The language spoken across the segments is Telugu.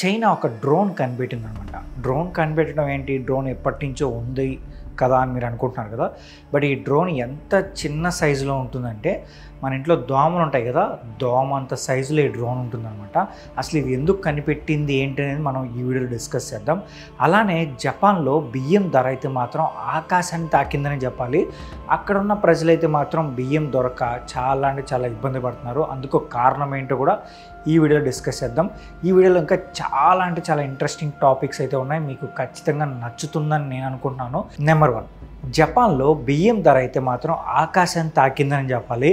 చైనా ఒక డ్రోన్ కనిపెట్టిందనమాట. డ్రోన్ కనిపెట్టడం ఏంటి, డ్రోన్ ఎప్పటి నుంచో ఉంది కదా అని మీరు అనుకుంటున్నారు కదా. బట్ ఈ డ్రోన్ ఎంత చిన్న సైజులో ఉంటుందంటే మన ఇంట్లో దోమలు ఉంటాయి కదా, దోమ అంత సైజులో ఈ డ్రోన్ ఉంటుందన్నమాట. అసలు ఇది ఎందుకు కనిపెట్టింది ఏంటి అనేది మనం ఈ వీడియోలో డిస్కస్ చేద్దాం. అలానే జపాన్లో బియ్యం ధర అయితే మాత్రం ఆకాశాన్ని తాకిందని చెప్పాలి. అక్కడున్న ప్రజలైతే మాత్రం బియ్యం దొరక చాలా అంటే చాలా ఇబ్బంది పడుతున్నారు. అందుకు కారణం ఏంటో కూడా ఈ వీడియోలో డిస్కస్ చేద్దాం. ఈ వీడియోలో ఇంకా చాలా అంటే చాలా ఇంట్రెస్టింగ్ టాపిక్స్ అయితే ఉన్నాయి, మీకు ఖచ్చితంగా నచ్చుతుందని నేను అనుకుంటున్నాను. నెంబర్ 1, జపాన్లో బియ్యం ధర అయితే మాత్రం ఆకాశాన్ని తాకిందని చెప్పాలి.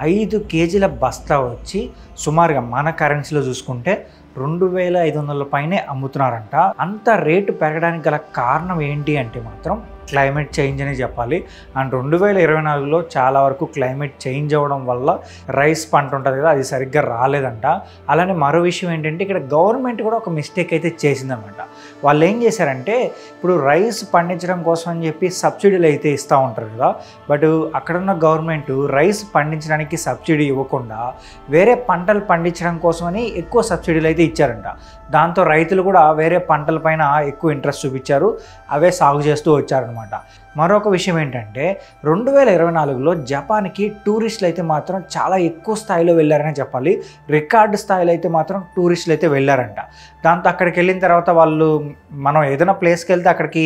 5 కేజీల బస్తా వచ్చి సుమారుగా మన కరెన్సీలో చూసుకుంటే 2500 పైనే అమ్ముతున్నారంట. అంత రేటు పెరగడానికి గల కారణం ఏంటి అంటే మాత్రం క్లైమేట్ చేంజ్ అని చెప్పాలి. అండ్ 2024లో చాలా వరకు క్లైమేట్ చేంజ్ అవ్వడం వల్ల రైస్ పంట ఉంటుంది కదా, అది సరిగ్గా రాలేదంట. అలానే మరో విషయం ఏంటంటే ఇక్కడ గవర్నమెంట్ కూడా ఒక మిస్టేక్ అయితే చేసిందనమాట. వాళ్ళు ఏం చేశారంటే ఇప్పుడు రైస్ పండించడం కోసం అని చెప్పి సబ్సిడీలు అయితే ఇస్తూ ఉంటారు కదా, బట్ అక్కడున్న గవర్నమెంట్ రైస్ పండించడానికి సబ్సిడీ ఇవ్వకుండా వేరే పంటలు పండించడం కోసమని ఎక్కువ సబ్సిడీలు అయితే ఇచ్చారంట. దాంతో రైతులు కూడా వేరే పంటల పైన ఎక్కువ ఇంట్రెస్ట్ చూపించారు, అవే సాగు చేస్తూ వచ్చారనమాట. మరొక విషయం ఏంటంటే 2024లో జపాన్కి టూరిస్టులు అయితే మాత్రం చాలా ఎక్కువ స్థాయిలో వెళ్ళారని చెప్పాలి. రికార్డు స్థాయిలో అయితే మాత్రం టూరిస్టులు అయితే వెళ్ళారంట. దాంతో అక్కడికి వెళ్ళిన తర్వాత వాళ్ళు మనం ఏదైనా ప్లేస్కి వెళ్తే అక్కడికి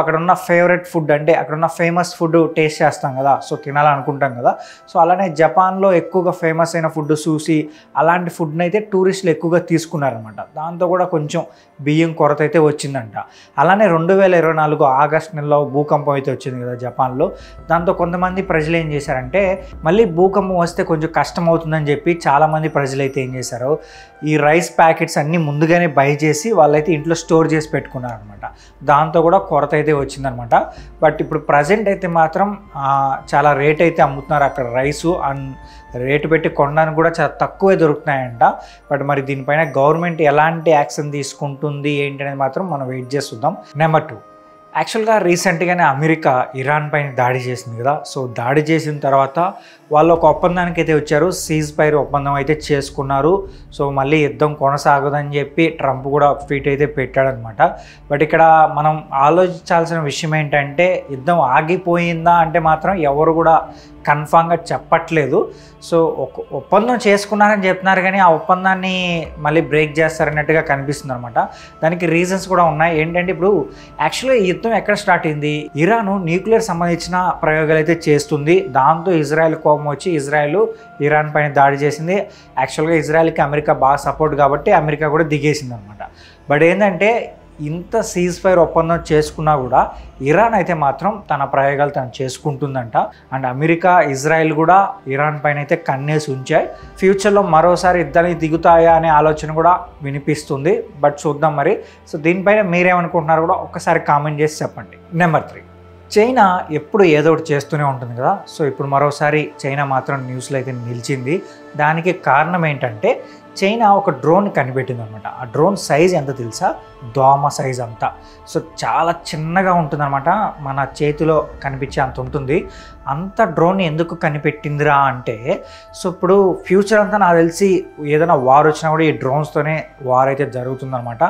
అక్కడ ఉన్న ఫేవరెట్ ఫుడ్ అంటే అక్కడ ఉన్న ఫేమస్ ఫుడ్ టేస్ట్ చేస్తాం కదా, తినాలనుకుంటాం కదా. అలానే జపాన్లో ఎక్కువగా ఫేమస్ అయిన ఫుడ్ సూషి అలాంటి ఫుడ్ని అయితే టూరిస్టులు ఎక్కువగా తీసుకున్నారనమాట. దాంతో కూడా కొంచెం బియ్యం కొరత అయితే వచ్చిందంట. అలానే 2024 ఆగస్టు నెలలో భూకంపం అయితే వచ్చింది కదా జపాన్లో. దాంతో కొంతమంది ప్రజలు ఏం చేశారంటే మళ్ళీ భూకంపం వస్తే కొంచెం కష్టం అవుతుందని చెప్పి చాలామంది ప్రజలు అయితే ఏం చేశారు, ఈ రైస్ ప్యాకెట్స్ అన్నీ ముందుగానే బై చేసి వాళ్ళైతే ఇంట్లో స్టోర్ చేసి పెట్టుకున్నారనమాట. దాంతో కూడా కొరత అయితే వచ్చిందనమాట. బట్ ఇప్పుడు ప్రజెంట్ అయితే మాత్రం చాలా రేట్ అయితే అమ్ముతున్నారు అక్కడ రైసు. అండ్ రేటు పెట్టి కొనడానికి కూడా చాలా తక్కువే దొరుకుతున్నాయంట. బట్ మరి దీనిపైన గవర్నమెంట్ ఎలాంటి యాక్షన్ తీసుకుంటుంది ఏంటి అనేది మాత్రం మనం వెయిట్ చేస్తుందాం. నెంబర్ 2, యాక్చువల్గా రీసెంట్గానే అమెరికా ఇరాన్ పైన దాడి చేసింది కదా. దాడి చేసిన తర్వాత వాళ్ళు ఒక ఒప్పందానికి అయితే వచ్చారు, సీజ్ ఫైర్ ఒప్పందం అయితే చేసుకున్నారు. మళ్ళీ యుద్ధం కొనసాగదని చెప్పి ట్రంప్ కూడా ట్వీట్ అయితే పెట్టాడనమాట. బట్ ఇక్కడ మనం ఆలోచించాల్సిన విషయం ఏంటంటే యుద్ధం ఆగిపోయిందా అంటే మాత్రం ఎవరు కూడా కన్ఫామ్గా చెప్పట్లేదు. ఒక ఒప్పందం చేసుకున్నారని చెప్తున్నారు కానీ ఆ ఒప్పందాన్ని మళ్ళీ బ్రేక్ చేస్తారన్నట్టుగా కనిపిస్తుంది అనమాట. దానికి రీజన్స్ కూడా ఉన్నాయి. ఏంటంటే ఇప్పుడు యాక్చువల్గా ఈ యుద్ధం ఎక్కడ స్టార్ట్ అయింది, ఇరాన్ న్యూక్లియర్ సంబంధించిన ప్రయోగాలు అయితే చేస్తుంది. దాంతో ఇజ్రాయెల్ కోపం వచ్చి ఇజ్రాయెల్ ఇరాన్ పైన దాడి చేసింది. యాక్చువల్గా ఇజ్రాయెల్కి అమెరికా బాగా సపోర్ట్ కాబట్టి అమెరికా కూడా దిగేసింది అనమాట. బట్ ఏంటంటే ఇంత సీజ్ ఫైర్ ఒప్పందం చేసుకున్నా కూడా ఇరాన్ అయితే మాత్రం తన ప్రయోగాలు తను చేసుకుంటుందంట. అండ్ అమెరికా ఇజ్రాయెల్ కూడా ఇరాన్ పైన అయితే కన్నేసి ఉంచాయి. ఫ్యూచర్లో మరోసారి యుద్ధానికి దిగుతాయా అనే ఆలోచన కూడా వినిపిస్తుంది. బట్ చూద్దాం మరి. దీనిపైన మీరేమనుకుంటున్నారు కూడా ఒక్కసారి కామెంట్ చేసి చెప్పండి. నెంబర్ 3, చైనా ఎప్పుడు ఏదో ఒకటి చేస్తూనే ఉంటుంది కదా. ఇప్పుడు మరోసారి చైనా మాత్రం న్యూస్లో అయితే నిలిచింది. దానికి కారణం ఏంటంటే చైనా ఒక డ్రోన్ కనిపెట్టింది అనమాట. ఆ డ్రోన్ సైజ్ ఎంత తెలుసా, దోమ సైజ్ అంతా. చాలా చిన్నగా ఉంటుందన్నమాట, మన చేతిలో కనిపించే అంత ఉంటుంది. అంత డ్రోన్ ఎందుకు కనిపెట్టిందిరా అంటే ఇప్పుడు ఫ్యూచర్ అంతా నాకు తెలిసి ఏదైనా వార్ వచ్చినా కూడా ఈ డ్రోన్స్తోనే వార్ అయితే జరుగుతుందన్నమాట.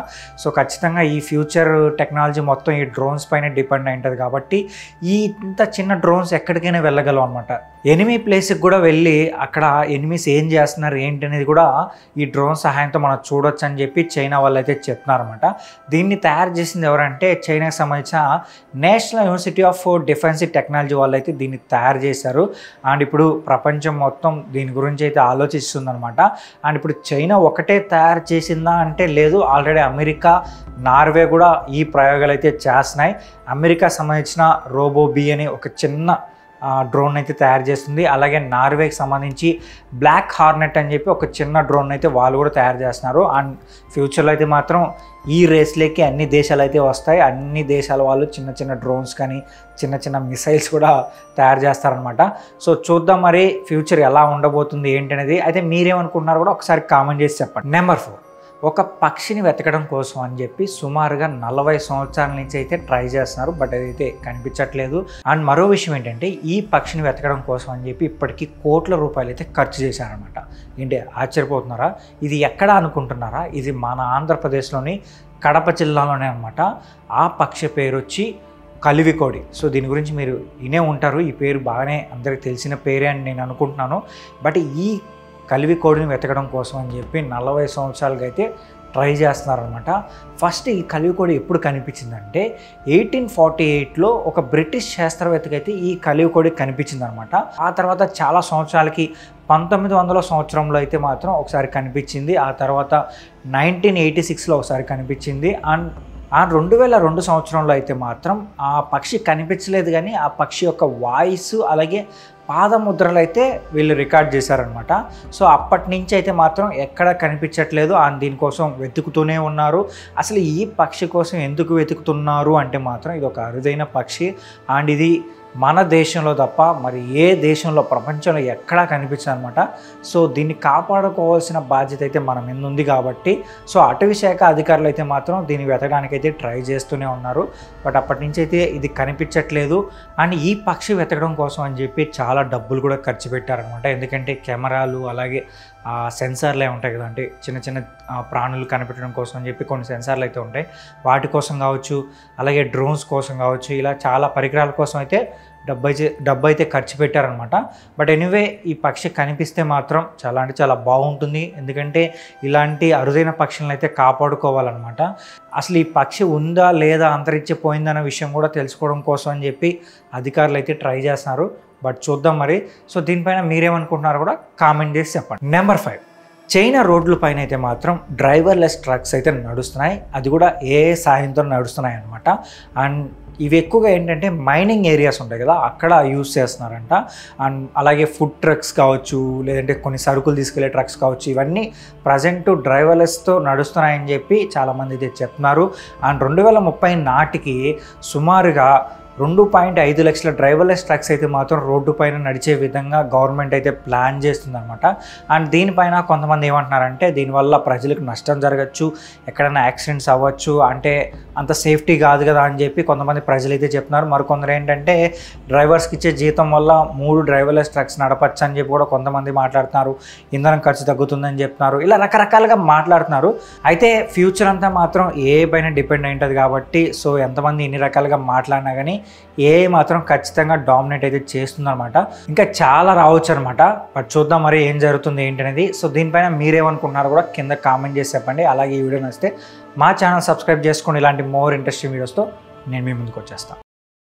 ఖచ్చితంగా ఈ ఫ్యూచర్ టెక్నాలజీ మొత్తం ఈ డ్రోన్స్ పైన డిపెండ్ అయి ఉంటుంది కాబట్టి ఈ ఇంత చిన్న డ్రోన్స్ ఎక్కడికైనా వెళ్ళగలం అనమాట. ఎనిమీ ప్లేస్కి కూడా వెళ్ళి అక్కడ ఎనిమీస్ ఏం చేస్తున్నారు ఏంటి అనేది కూడా ఈ డ్రోన్ సహాయంతో మనం చూడొచ్చు అని చెప్పి చైనా వాళ్ళు అయితే చెప్తున్నారన్నమాట. దీన్ని తయారు చేసింది ఎవరంటే చైనాకి సంబంధించిన national university of defensive technology వాళ్ళు అయితే దీన్ని తయారు చేశారు. అండ్ ఇప్పుడు ప్రపంచం మొత్తం దీని గురించి అయితే ఆలోచిస్తుందన్నమాట. అండ్ ఇప్పుడు చైనా ఒకటే తయారు చేసిందా అంటే లేదు, ఆల్రెడీ అమెరికా, నార్వే కూడా ఈ ప్రయోగాలు అయితే చేస్తున్నాయి. అమెరికా సంబంధించిన రోబోబీ అని ఒక చిన్న డ్రోన్ అయితే తయారు చేస్తుంది. అలాగే నార్వేకి సంబంధించి బ్లాక్ హార్నెట్ అని చెప్పి ఒక చిన్న డ్రోన్ అయితే వాళ్ళు కూడా తయారు చేస్తున్నారు. అండ్ ఫ్యూచర్లో అయితే మాత్రం ఈ రేస్లోకి అన్ని దేశాలు అయితే వస్తాయి. అన్ని దేశాల వాళ్ళు చిన్న చిన్న డ్రోన్స్ కానీ చిన్న చిన్న మిసైల్స్ కూడా తయారు చేస్తారనమాట. చూద్దాం మరి ఫ్యూచర్ ఎలా ఉండబోతుంది ఏంటనేది. అయితే మీరేమనుకుంటున్నారు కూడా ఒకసారి కామెంట్ చేసి చెప్పండి. నెంబర్ 4, ఒక పక్షిని వెతకడం కోసం అని చెప్పి సుమారుగా 40 సంవత్సరాల నుంచి అయితే ట్రై చేస్తున్నారు. బట్ అదైతే కనిపించట్లేదు. అండ్ మరో విషయం ఏంటంటే ఈ పక్షిని వెతకడం కోసం అని చెప్పి ఇప్పటికీ కోట్ల రూపాయలు అయితే ఖర్చు చేశారనమాట. ఏంటి ఆశ్చర్యపోతున్నారా? ఇది ఎక్కడ అనుకుంటున్నారా? ఇది మన ఆంధ్రప్రదేశ్లోని కడప జిల్లాలోనే అనమాట. ఆ పక్షి పేరు వచ్చి కలివికోడి. సో దీని గురించి మీరు వినే ఉంటారు. ఈ పేరు బాగానే అందరికి తెలిసిన పేరే అని నేను అనుకుంటున్నాను. బట్ ఈ కలివికోడిని వెతకడం కోసం అని చెప్పి 40 సంవత్సరాలుగా అయితే ట్రై చేస్తున్నారనమాట. ఫస్ట్ ఈ కలివికోడి ఎప్పుడు కనిపించిందంటే 1848లో ఒక బ్రిటిష్ శాస్త్రవేత్తకైతే ఈ కలివికోడి కనిపించిందనమాట. ఆ తర్వాత చాలా సంవత్సరాలకి 1900 సంవత్సరంలో అయితే మాత్రం ఒకసారి కనిపించింది. ఆ తర్వాత 1986లో ఒకసారి కనిపించింది. అండ్ 2002 సంవత్సరంలో అయితే మాత్రం ఆ పక్షి కనిపించలేదు, కానీ ఆ పక్షి యొక్క వాయిస్ అలాగే పాదముద్రలు అయితే వీళ్ళు రికార్డ్ చేశారనమాట. సో అప్పటి నుంచి అయితే మాత్రం ఎక్కడ కనిపించట్లేదు. అండ్ దీనికోసం వెతుకుతూనే ఉన్నారు. అసలు ఈ పక్షి కోసం ఎందుకు వెతుకుతున్నారు అంటే మాత్రం ఇది ఒక అరుదైన పక్షి. అండ్ ఇది మన దేశంలో తప్ప మరి ఏ దేశంలో ప్రపంచంలో ఎక్కడా కనిపించదు అనమాట. సో దీన్ని కాపాడుకోవాల్సిన బాధ్యత అయితే మన మీద ఉంది కాబట్టి సో అటవీ శాఖ అధికారులు అయితే మాత్రం దీన్ని వెతకడానికైతే ట్రై చేస్తూనే ఉన్నారు. బట్ అప్పటి నుంచి అయితే ఇది కనిపించట్లేదు. అండ్ ఈ పక్షి వెతకడం కోసం అని చెప్పి చాలా డబ్బులు కూడా ఖర్చు పెట్టారనమాట. ఎందుకంటే కెమెరాలు అలాగే సెన్సార్లే ఉంటాయి కదా, అంటే చిన్న చిన్న ప్రాణులు కనిపెట్టడం కోసం అని చెప్పి కొన్ని సెన్సార్లు అయితే ఉంటాయి. వాటి కోసం కావచ్చు, అలాగే డ్రోన్స్ కోసం కావచ్చు, ఇలా చాలా పరికరాల కోసం అయితే డబ్బు అయితే ఖర్చు పెట్టారనమాట. బట్ ఎనీవే ఈ పక్షి కనిపిస్తే మాత్రం చాలా అంటే చాలా బాగుంటుంది. ఎందుకంటే ఇలాంటి అరుదైన పక్షులను అయితే కాపాడుకోవాలన్నమాట. అసలు ఈ పక్షి ఉందా లేదా అంతరించిపోయిందన్న విషయం కూడా తెలుసుకోవడం కోసం అని చెప్పి అధికారులు అయితే ట్రై చేస్తున్నారు. బట్ చూద్దాం మరి. సో దీనిపైన మీరేమనుకుంటున్నారో కూడా కామెంట్ చేసి చెప్పండి. నెంబర్ 5, చైనా రోడ్ల పైన అయితే మాత్రం డ్రైవర్లెస్ ట్రక్స్ అయితే నడుస్తున్నాయి. అది కూడా AI సాయంతో నడుస్తున్నాయి అనమాట. అండ్ ఇవి ఎక్కువగా ఏంటంటే మైనింగ్ ఏరియాస్ ఉంటాయి కదా, అక్కడ యూజ్ చేస్తున్నారంట. అండ్ అలాగే ఫుడ్ ట్రక్స్ కావచ్చు, లేదంటే కొన్ని సరుకులు తీసుకెళ్లే ట్రక్స్ కావచ్చు, ఇవన్నీ ప్రజెంట్ డ్రైవర్లెస్తో నడుస్తున్నాయని చెప్పి చాలామంది అయితే చెప్తున్నారు. అండ్ 2030 నాటికి సుమారుగా 2.5 లక్షల డ్రైవర్లెస్ ట్రక్స్ అయితే మాత్రం రోడ్డు పైన నడిచే విధంగా గవర్నమెంట్ అయితే ప్లాన్ చేస్తుందన్నమాట. అండ్ దీనిపైన కొంతమంది ఏమంటున్నారంటే దీనివల్ల ప్రజలకు నష్టం జరగచ్చు, ఎక్కడైనా యాక్సిడెంట్స్ అవ్వచ్చు, అంటే అంత సేఫ్టీ కాదు కదా అని చెప్పి కొంతమంది ప్రజలు అయితే చెప్తున్నారు. మరికొందరు ఏంటంటే డ్రైవర్స్కి ఇచ్చే జీతం వల్ల 3 డ్రైవర్లెస్ ట్రక్స్ నడపచ్చు అని చెప్పి కూడా కొంతమంది మాట్లాడుతున్నారు. ఇంధనం ఖర్చు తగ్గుతుందని చెప్తున్నారు. ఇలా రకరకాలుగా మాట్లాడుతున్నారు. అయితే ఫ్యూచర్ అంతా మాత్రం AI పైన డిపెండ్ అయి ఉంటుంది కాబట్టి సో ఎంతమంది ఇన్ని రకాలుగా మాట్లాడినా కానీ AI మాత్రం ఖచ్చితంగా డామినేట్ అయితే చేస్తుందన్నమాట. ఇంకా చాలా రావచ్చు అనమాట. బట్ చూద్దాం మరి ఏం జరుగుతుంది ఏంటనేది. సో దీనిపైన మీరేమనుకుంటున్నారో కూడా కింద కామెంట్ చేసి చెప్పండి. అలాగే ఈ వీడియో నచ్చితే మా ఛానల్ సబ్స్క్రైబ్ చేసుకోండి. ఇలాంటి మోర్ ఇంట్రెస్టింగ్ వీడియోస్తో నేను మీ ముందుకు వచ్చేస్తాను.